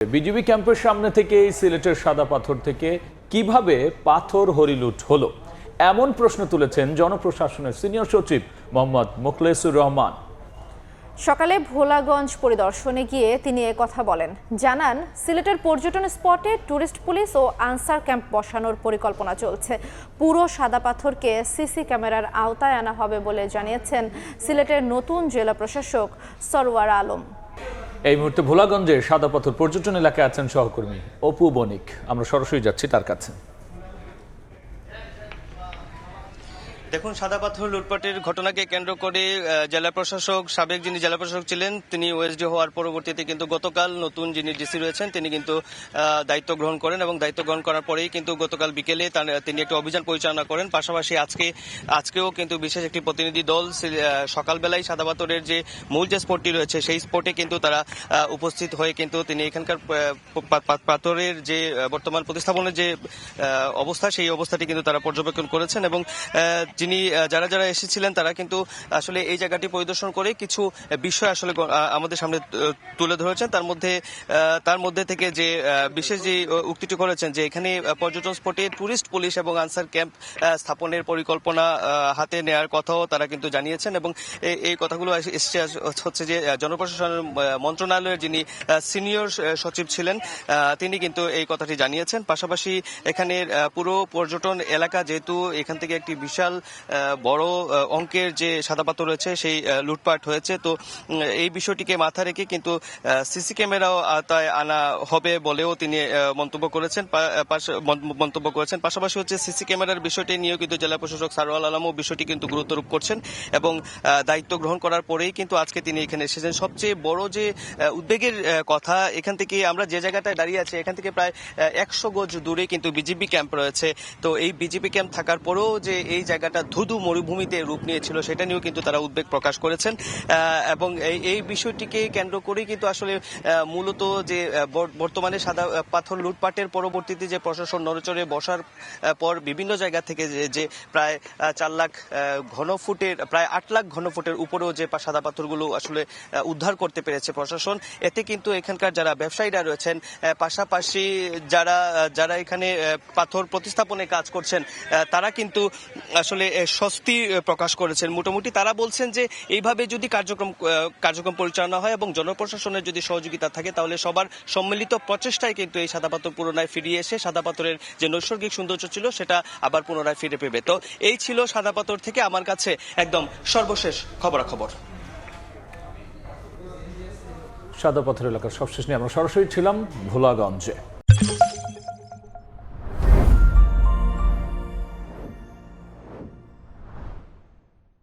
BGB ক্যাম্পের সামনে থেকে সিলেটের সাদা পাথর থেকে কিভাবে পাথর হরিলুট হলো এমন প্রশ্ন তুলেছেন জনপ্রশাসনের সিনিয়র সচিব মোহাম্মদ মোখলেসুর রহমান। সকালে ভোলাগঞ্জ পরিদর্শনে গিয়ে তিনি কথা বলেন, জানান সিলেটের পর্যটন স্পটে টুরিস্ট পুলিশ ও আনসার ক্যাম্প বসানোর পরিকল্পনা চলছে। পুরো সাদা পাথরকে সিসি ক্যামেরার আওতায় আনা হবে বলে জানিয়েছেন সিলেটের নতুন জেলা প্রশাসক সরওয়ার আলম। এই মুহূর্তে ভোলাগঞ্জে সাদা পাথর পর্যটন এলাকায় আছেন সহকর্মী অপু বণিক, আমরা সরাসরি যাচ্ছি তার কাছে। দেখুন, সাদা পাথর লুটপাটের ঘটনাকে কেন্দ্র করে জেলা প্রশাসক, সাবেক যিনি জেলা প্রশাসক ছিলেন তিনি ওএসডি হওয়ার পরবর্তীতে কিন্তু গতকাল নতুন যিনি ডিসি রয়েছেন তিনি কিন্তু দায়িত্ব গ্রহণ করেন এবং দায়িত্ব গ্রহণ করার পরেই কিন্তু গতকাল বিকেলে তিনি একটি অভিযান পরিচালনা করেন। পাশাপাশি আজকেও কিন্তু বিশেষ একটি প্রতিনিধি দল সকালবেলায় সাদা পাথরের যে মূল যে স্পটটি রয়েছে সেই স্পটে কিন্তু তারা উপস্থিত হয়ে কিন্তু তিনি এখানকার পাথরের যে বর্তমান প্রতিস্থাপনের যে অবস্থা সেই অবস্থাটি কিন্তু তারা পর্যবেক্ষণ করেছেন এবং যারা যারা এসেছিলেন তারা কিন্তু আসলে এই জায়গাটি পরিদর্শন করে কিছু বিষয় আসলে আমাদের সামনে তুলে ধরেছেন। তার মধ্যে থেকে যে বিশেষ যে উক্তিটি করেছেন যে এখানে পর্যটন স্পটে টুরিস্ট পুলিশ এবং আনসার ক্যাম্প স্থাপনের পরিকল্পনা হাতে নেওয়ার কথাও তারা কিন্তু জানিয়েছেন এবং এই কথাগুলো এসছে হচ্ছে যে জনপ্রশাসন মন্ত্রণালয়ের যিনি সিনিয়র সচিব ছিলেন তিনি কিন্তু এই কথাটি জানিয়েছেন। পাশাপাশি এখানের পুরো পর্যটন এলাকা যেহেতু এখান থেকে একটি বিশাল বড় অঙ্কের যে সাদা পাথর রয়েছে সেই লুটপাট হয়েছে, তো এই বিষয়টিকে মাথায় রেখে কিন্তু সিসি ক্যামেরাও আওতায় আনা হবে বলেও তিনি মন্তব্য করেছেন। পাশাপাশি হচ্ছে সিসি ক্যামেরার বিষয়টি নিয়েও কিন্তু জেলা প্রশাসক সরওয়ার আলমও বিষয়টি কিন্তু গুরুত্বারোপ করছেন এবং দায়িত্ব গ্রহণ করার পরেই কিন্তু আজকে তিনি এখানে এসেছেন। সবচেয়ে বড় যে উদ্বেগের কথা, এখান থেকে আমরা যে জায়গাটায় দাঁড়িয়ে আছি এখান থেকে প্রায় 100 গজ দূরে কিন্তু বিজিবি ক্যাম্প রয়েছে। তো এই বিজিবি ক্যাম্প থাকার পরেও যে এই জায়গাটা ধুধু মরুভূমিতে রূপ নিয়েছিল সেটা নিয়েও কিন্তু তারা উদ্বেগ প্রকাশ করেছেন এবং এই বিষয়টিকে কেন্দ্র করেই কিন্তু আসলে মূলত যে বর্তমানে সাদা পাথর লুটপাটের পরবর্তীতে যে প্রশাসন নড়েচড়ে বসার পর বিভিন্ন জায়গা থেকে যে প্রায় 4 লাখ ঘনফুটের প্রায় 8 লাখ ঘনফুটের উপরেও যে সাদা পাথরগুলো আসলে উদ্ধার করতে পেরেছে প্রশাসন, এতে কিন্তু এখানকার যারা ব্যবসায়ীরা রয়েছেন পাশাপাশি যারা এখানে পাথর প্রতিস্থাপনে কাজ করছেন তারা কিন্তু আসলে স্বস্তি প্রকাশ করেছেন। মোটামুটি তারা বলছেন যে এইভাবে যদি কার্যক্রম পরিচালনা হয় এবং জনপ্রশাসনের যদি সহযোগিতা থাকে তাহলে সবার সম্মিলিত প্রচেষ্টায় কিন্তু এই সাদা পাথর পুনরায় ফিরিয়ে এসে সাদা পাথরের যে নৈসর্গিক সৌন্দর্য ছিল সেটা আবার পুনরায় ফিরে পেবে। তো এই ছিল সাদা পাথর থেকে আমার কাছে একদম সর্বশেষ খবরাখবর। সাদা পাথর এলাকার সবশেষ নিয়ে আমরা সরাসরি ছিলাম ভোলাগঞ্জে।